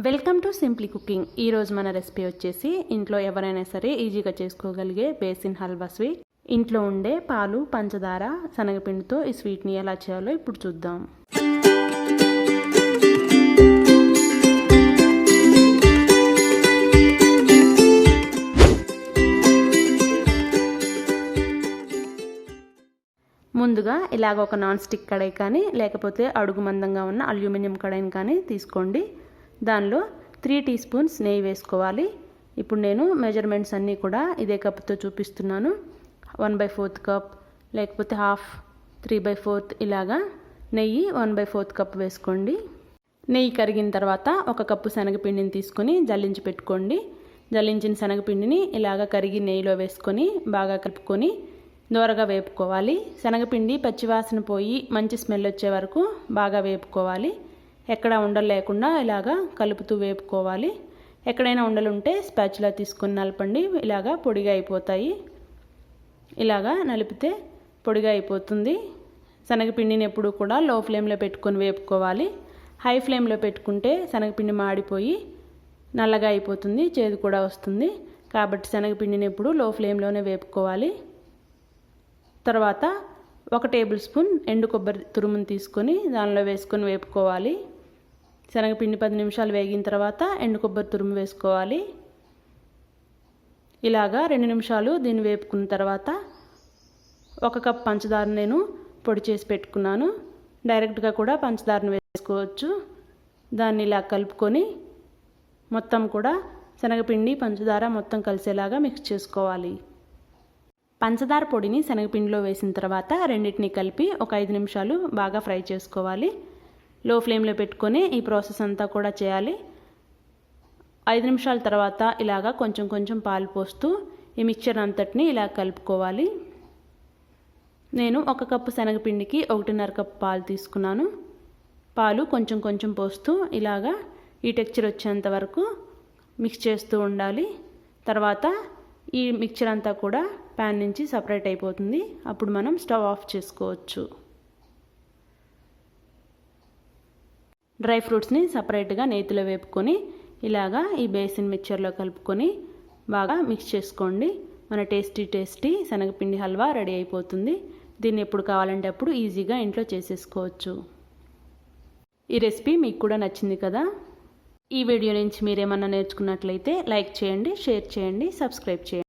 Welcome to simply cooking. ఈరోజు మన recipe వచ్చేసి ఇంట్లో ఎవరైనా సరే ఈజీగా చేసుకోగలిగే బేసిన్ హల్వా స్వీట్. ఇంట్లో ఉండే పాలు, పంచదార, శనగపిండితో ఈ స్వీట్ని ఎలా చేయాలో ఇప్పుడు చూద్దాం. ముందుగా ఇలాగ ఒక నాన్ స్టిక్ కడాయి కానీ లేకపోతే అడుగు మందంగా ఉన్న అల్యూమినియం కడాయిని కానీ తీసుకోండి. దానిలో 3 టీ స్పూన్స్ నెయ్యి వేసుకోవాలి. ఇప్పుడు నేను మెజర్మెంట్స్ అన్నీ కూడా ఇదే కప్తో చూపిస్తున్నాను. 1/4 కప్ లేకపోతే హాఫ్, 3/4 ఇలాగా నెయ్యి 1/4 కప్ వేసుకోండి. నెయ్యి కరిగిన తర్వాత 1 కప్పు శనగపిండిని తీసుకొని జల్లించి పెట్టుకోండి. జల్లించిన శనగపిండిని ఇలాగ కరిగి నెయ్యిలో వేసుకొని బాగా కలుపుకొని దోరగా వేపుకోవాలి. శనగపిండి పచ్చివాసన పోయి మంచి స్మెల్ వచ్చే వరకు బాగా వేపుకోవాలి. ఎక్కడ ఉండలు లేకుండా ఇలాగా కలుపుతూ వేపుకోవాలి. ఎక్కడైనా ఉండలు ఉంటే స్పాచులా తీసుకొని నలపండి. ఇలాగా పొడిగా అయిపోతాయి. ఇలాగా నలిపితే పొడిగా అయిపోతుంది. శనగపిండిని ఎప్పుడు కూడా లో ఫ్లేమ్లో పెట్టుకొని వేపుకోవాలి. హై ఫ్లేమ్లో పెట్టుకుంటే శనగపిండి మాడిపోయి నల్లగా అయిపోతుంది, చేదు కూడా వస్తుంది. కాబట్టి శనగపిండిని ఎప్పుడు లో ఫ్లేమ్లోనే వేపుకోవాలి. తర్వాత 1 టేబుల్ స్పూన్ ఎండు కొబ్బరి తురుమును తీసుకొని దానిలో వేసుకొని వేపుకోవాలి. శనగపిండి 10 నిమిషాలు వేగిన తర్వాత ఎండు కొబ్బరి తురుము వేసుకోవాలి. ఇలాగా 2 నిమిషాలు దీన్ని వేపుకున్న తర్వాత 1 కప్ పంచదార నేను పొడి చేసి పెట్టుకున్నాను. డైరెక్ట్గా కూడా పంచదారను వేసుకోవచ్చు. దాన్ని ఇలా కలుపుకొని మొత్తం కూడా శనగపిండి, పంచదార మొత్తం కలిసేలాగా మిక్స్ చేసుకోవాలి. పంచదార పొడిని శనగపిండిలో వేసిన తర్వాత రెండింటిని కలిపి ఒక 5 నిమిషాలు బాగా ఫ్రై చేసుకోవాలి. లో ఫ్లేమ్లో పెట్టుకొని ఈ ప్రాసెస్ అంతా కూడా చేయాలి. 5 నిమిషాల తర్వాత ఇలాగా కొంచెం కొంచెం పాలు పోస్తూ ఈ మిక్చర్ అంతటిని ఇలా కలుపుకోవాలి. నేను 1 కప్పు శనగపిండికి 1.5 కప్పు పాలు తీసుకున్నాను. పాలు కొంచెం కొంచెం పోస్తూ ఇలాగా ఈ టెక్స్చర్ వచ్చేంత వరకు మిక్స్ చేస్తూ ఉండాలి. తర్వాత ఈ మిక్చర్ అంతా కూడా ప్యాన్ నుంచి సపరేట్ అయిపోతుంది. అప్పుడు మనం స్టవ్ ఆఫ్ చేసుకోవచ్చు. డ్రై ఫ్రూట్స్ని సపరేట్గా నేతిలో వేపుకొని ఇలాగా ఈ బేసిన్ మిక్చర్లో కలుపుకొని బాగా మిక్స్ చేసుకోండి. మన టేస్టీ శనగపిండి హల్వా రెడీ అయిపోతుంది. దీన్ని ఎప్పుడు కావాలంటే అప్పుడు ఈజీగా ఇంట్లో చేసేసుకోవచ్చు. ఈ రెసిపీ మీకు కూడా నచ్చింది కదా? ఈ వీడియో నుంచి మీరేమన్నా నేర్చుకున్నట్లయితే లైక్ చేయండి, షేర్ చేయండి, సబ్స్క్రైబ్ చేయండి.